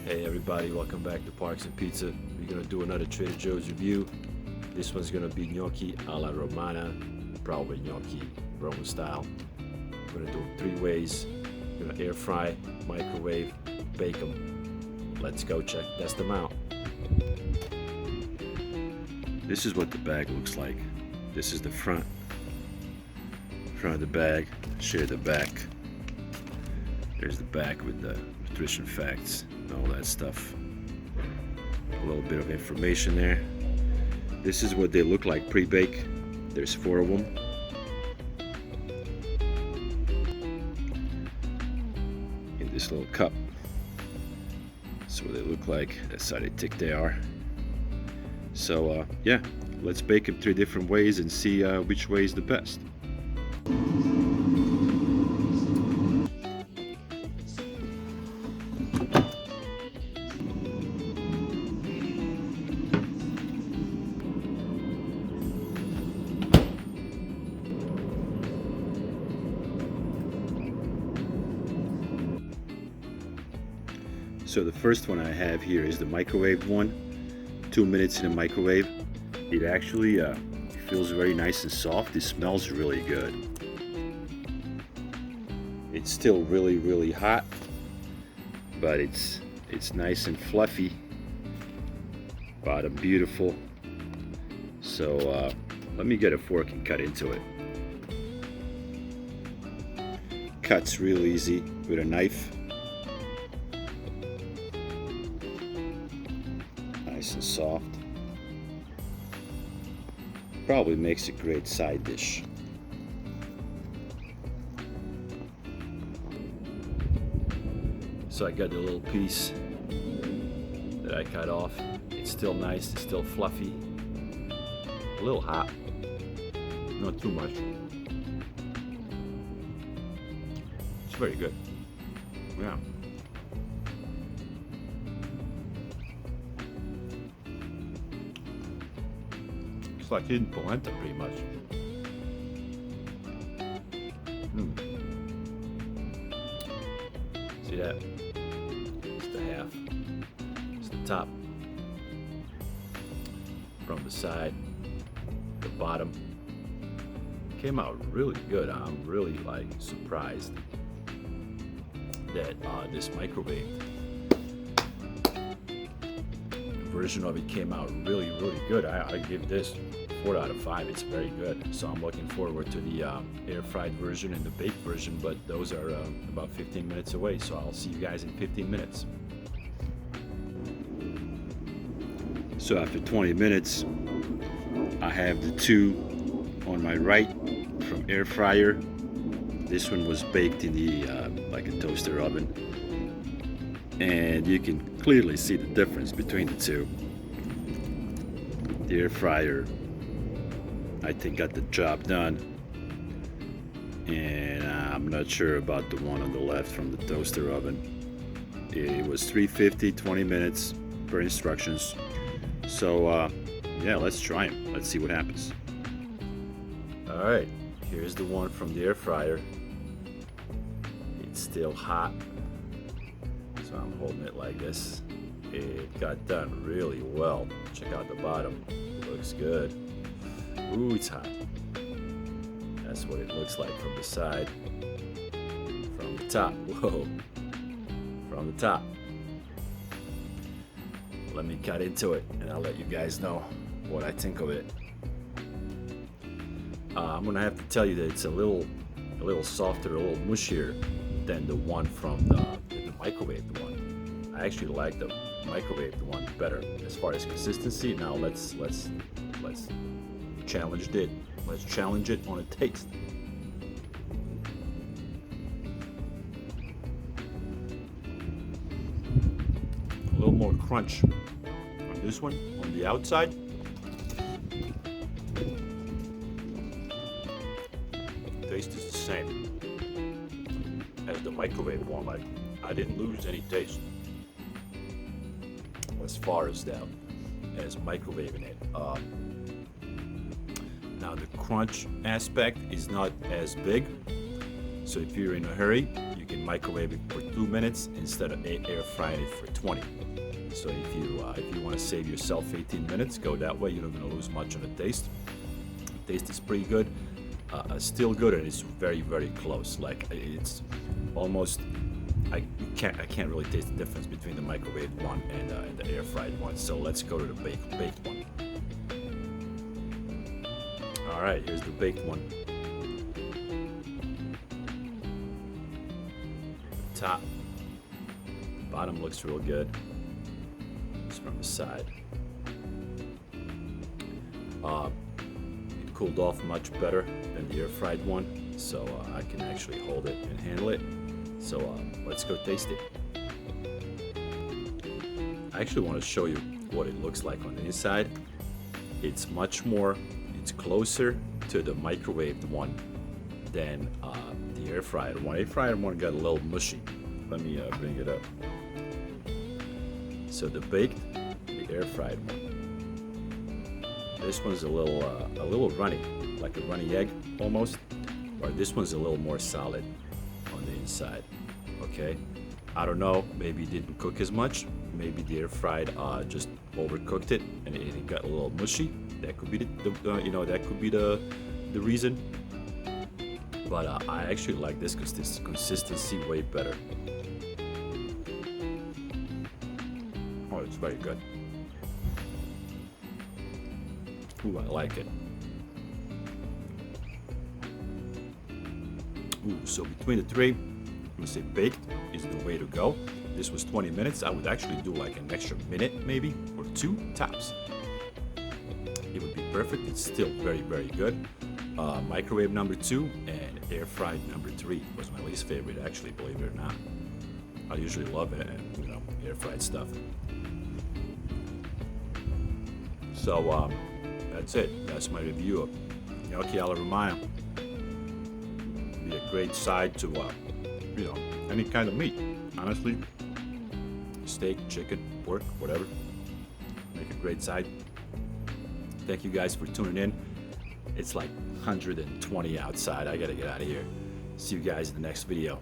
Hey everybody, welcome back to Parks and Pizza. We're gonna do another Trader Joe's review. This one's gonna be gnocchi alla Romana, probably gnocchi Roman style. We're gonna do them 3 ways. We're gonna air fry, microwave, bake them. Let's go test them out. This is what the bag looks like. This is the front of the bag. Share the back. There's the back with the nutrition facts and all that stuff. A little bit of information there. This is what they look like pre-bake. There's 4 of them. In this little cup. That's what they look like. That's how thick they are. So yeah, let's bake them 3 different ways and see which way is the best. So the first one I have here is the microwave one. 2 minutes in the microwave. It actually feels very nice and soft. It smells really good. It's still really hot, but it's nice and fluffy. Bottom beautiful. So let me get a fork and cut into it. Cuts real easy with a knife. Nice and soft. Probably makes a great side dish. So I got the little piece that I cut off. It's still nice, it's still fluffy. A little hot, not too much. It's very good. Yeah. It's like eating polenta pretty much. See that? It's the half. It's the top. From the side, the bottom. Came out really good. I'm really like surprised that this microwave version of it came out really good. I give this 4 out of 5. It's very good. So I'm looking forward to the air fried version and the baked version, but those are about 15 minutes away, so I'll see you guys in 15 minutes. So after 20 minutes, I have the 2 on my right from air fryer. This one was baked in the like a toaster oven, and you can clearly see the difference between the 2. The air fryer, I think, got the job done, and I'm not sure about the one on the left from the toaster oven. It was 350, 20 minutes per instructions. So yeah, let's try them. Let's see what happens. All right, here's the one from the air fryer. It's still hot, so I'm holding it like this. It got done really well. Check out the bottom. It looks good. Ooh, it's hot. That's what it looks like from the side. From the top. Whoa. From the top. Let me cut into it and I'll let you guys know what I think of it. I'm gonna have to tell you that it's a little softer, a little mushier than the one from the microwaved one. I actually like the microwaved one better as far as consistency. Now let's challenge it. Let's challenge it on a taste. A little more crunch on this one, on the outside. Taste is the same as the microwave one. Like, I didn't lose any taste as far as that, as microwaving it. Now the crunch aspect is not as big, so if you're in a hurry, you can microwave it for 2 minutes instead of air frying it for 20. So if you want to save yourself 18 minutes, go that way. You're not going to lose much of a taste. Taste is pretty good, still good, and it's very, very close. Like it's almost, I can't really taste the difference between the microwaved one and the air fried one. So let's go to the baked one. All right, here's the baked one. Top, bottom looks real good. It's from the side. It cooled off much better than the air fried one, so I can actually hold it and handle it. So let's go taste it. I actually want to show you what it looks like on the inside. It's closer to the microwaved one than the air fried one. Air fried one got a little mushy. Let me bring it up. So the baked, the air fried one. This one's a little runny, like a runny egg almost, or this one's a little more solid on the inside. Okay, I don't know. Maybe it didn't cook as much. Maybe the air fried just overcooked it and it got a little mushy. That could be that could be the reason. But I actually like this because this consistency way better. Oh, it's very good. Ooh, I like it. Ooh, so between the three, I'm gonna say baked is the way to go. This was 20 minutes. I would actually do like an extra minute maybe, or 2 tops. It would be perfect. It's still very, very good. Microwave number 2 and air fried number 3 was my least favorite, actually, believe it or not. I usually love it, and air fried stuff. So that's it. That's my review of Gnocchi Alla Romana. Be a great side to any kind of meat. Honestly, steak, chicken, pork, whatever. Make a great side. Thank you guys for tuning in. It's like 120 outside. I gotta get out of here. See you guys in the next video.